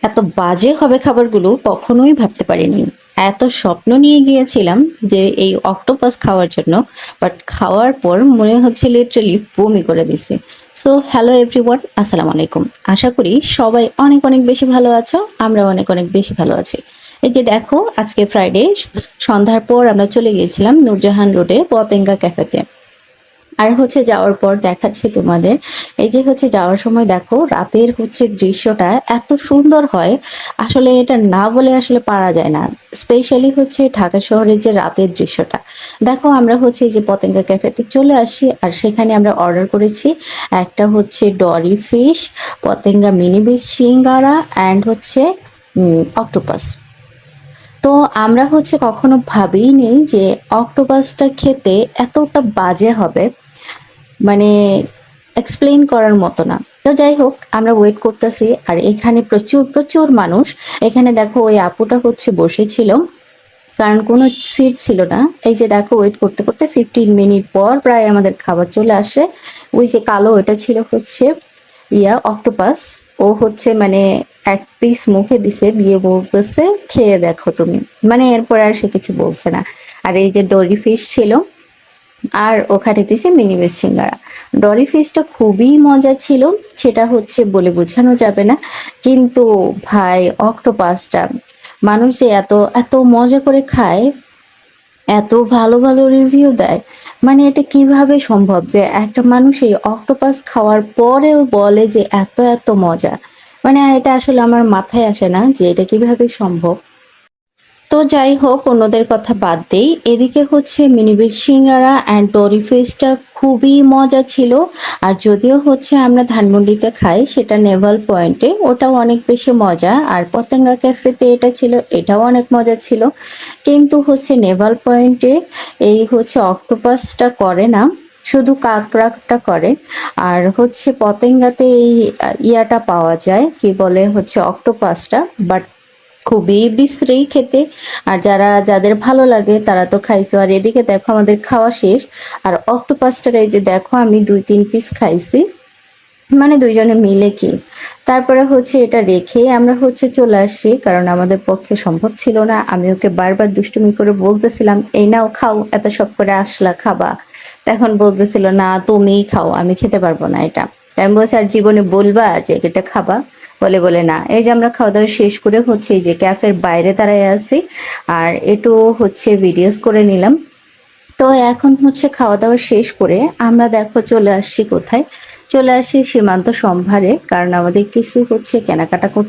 এত বাজে হবে খাবারগুলো কখনোই ভাবতে পারিনি। এত স্বপ্ন নিয়ে গিয়েছিলাম যে এই অক্টোপাস খাওয়ার জন্য। বাট খাওয়ার পর মনে হচ্ছে লিটারালি বমি করে দিছি। সো হ্যালো এভরিওয়ান, আসসালামু আলাইকুম। আশা করি সবাই অনেক অনেক বেশি ভালো আছো। আমরা অনেক অনেক বেশি ভালো আছি। এই যে দেখো, আজকে ফ্রাইডে সন্ধ্যার পর আমরা চলে গিয়েছিলাম নূরজাহান রোডে পতেঙ্গা ক্যাফেতে। আর হচ্ছে যাওয়ার পর দেখাচ্ছি তোমাদের। এই যে হচ্ছে যাওয়ার সময় দেখো রাতের হচ্ছে দৃশ্যটা এত সুন্দর হয়, আসলে এটা না বলে আসলে পারা যায় না। স্পেশালি হচ্ছে ঢাকা শহরের যে রাতের দৃশ্যটা দেখো। আমরা হচ্ছে এই যে পতেঙ্গা ক্যাফেতে চলে আসি, আর সেখানে আমরা অর্ডার করেছি একটা হচ্ছে dory fish, Patenga mini beach singara and হচ্ছে অক্টোপাস। তো আমরা হচ্ছে কখনো ভাবিনি যে অক্টোপাসটা খেতে এতটা বাজে হবে, মানে এক্সপ্লেইন করার মতো না। তো যাই হোক, আমরা ওয়েট করতেছি, আর এখানে প্রচুর প্রচুর মানুষ। এখানে দেখো ওই আপুটা হচ্ছে বসেছিল, কারণ কোনো সিট ছিল না। এই যে দেখো ওয়েট করতে করতে 15 মিনিট পর প্রায় আমাদের খাবার চলে আসে। ওই যে কালো ওটা ছিল হচ্ছে অক্টোপাস। ও হচ্ছে মানে এক পিস মুখে দিছে, দিয়ে বলতেছে খেয়ে দেখো তুমি। মানে এরপর আর সে কিছু বলছে না। আর এই যে ডরি ফিশ ছিল, আর ওখানে দিছে মিনি ভেজ সিঙ্গারা। ডরি ফিশটা খুবই মজা ছিল, সেটা হচ্ছে বলে বোঝানো যাবে না। কিন্তু ভাই অক্টোপাসটা মানুষ যে এত এত মজা করে খায়, এত ভালো ভালো রিভিউ দেয়, মানে এটা কিভাবে সম্ভব যে একটা মানুষ এই অক্টোপাস খাওয়ার পরেও বলে যে এত এত মজা। মানে এটা আসলে আমার মাথায় আসে না যে এটা কিভাবে সম্ভব। তো যাই হোক, অন্যদের কথা বাদ দেই। এদিকে হচ্ছে মিনি বিচ সিঙ্গারা অ্যান্ড ডরি ফিশটা খুবই মজা ছিল। আর যদিও হচ্ছে আমরা ধানমন্ডিতে খাই, সেটা নেভাল পয়েন্টে, ওটাও অনেক বেশি মজা। আর পতেঙ্গা ক্যাফেতে এটা ছিল, এটাও অনেক মজা ছিল। কিন্তু হচ্ছে নেভাল পয়েন্টে এই হচ্ছে অক্টোপাসটা করে না, শুধু কাঁকড়াটা করে। আর হচ্ছে পতেঙ্গাতে এই ইয়াটা পাওয়া যায়, কি বলে হচ্ছে অক্টোপাসটা, বাট খুবই বিশ্রী খেতে। আর যাদের ভালো লাগে তারা তো খাইছো। আর এদিকে দেখো আমাদের খাওয়া শেষ, আর অক্টোপাসটার এই যে দেখো আমি 2-3 পিস খাইছি, মানে দুইজনে মিলে কি। তারপরে হচ্ছে এটা রেখে আমরা হচ্ছে চলে আসছি, কারণ আমাদের পক্ষে সম্ভব ছিল না। আমি ওকে বারবার দুষ্টুমি করে বলতেছিলাম এই নাও খাও, এত সব করে আসলা খাবা। তখন বলতেছিল না তুমিই খাও, আমি খেতে পারবো না এটা। তাই আমি বলছি আর জীবনে বলবা যে এটা খাবা? বলে বলে না। এই যে আমরা খাওয়া দাওয়া শেষ করে হচ্ছে এই যে ক্যাফের বাইরে দাঁড়ায় আছি, আর একটু হচ্ছে ভিডিওস করে নিলাম। তো এখন হচ্ছে খাওয়া দাওয়া শেষ করে আমরা দেখো চলে আসছি কোথায়, চলে আসি সীমান্ত সম্ভারে, কারণ আমাদের কিছু হচ্ছে কেনাকাটা করতে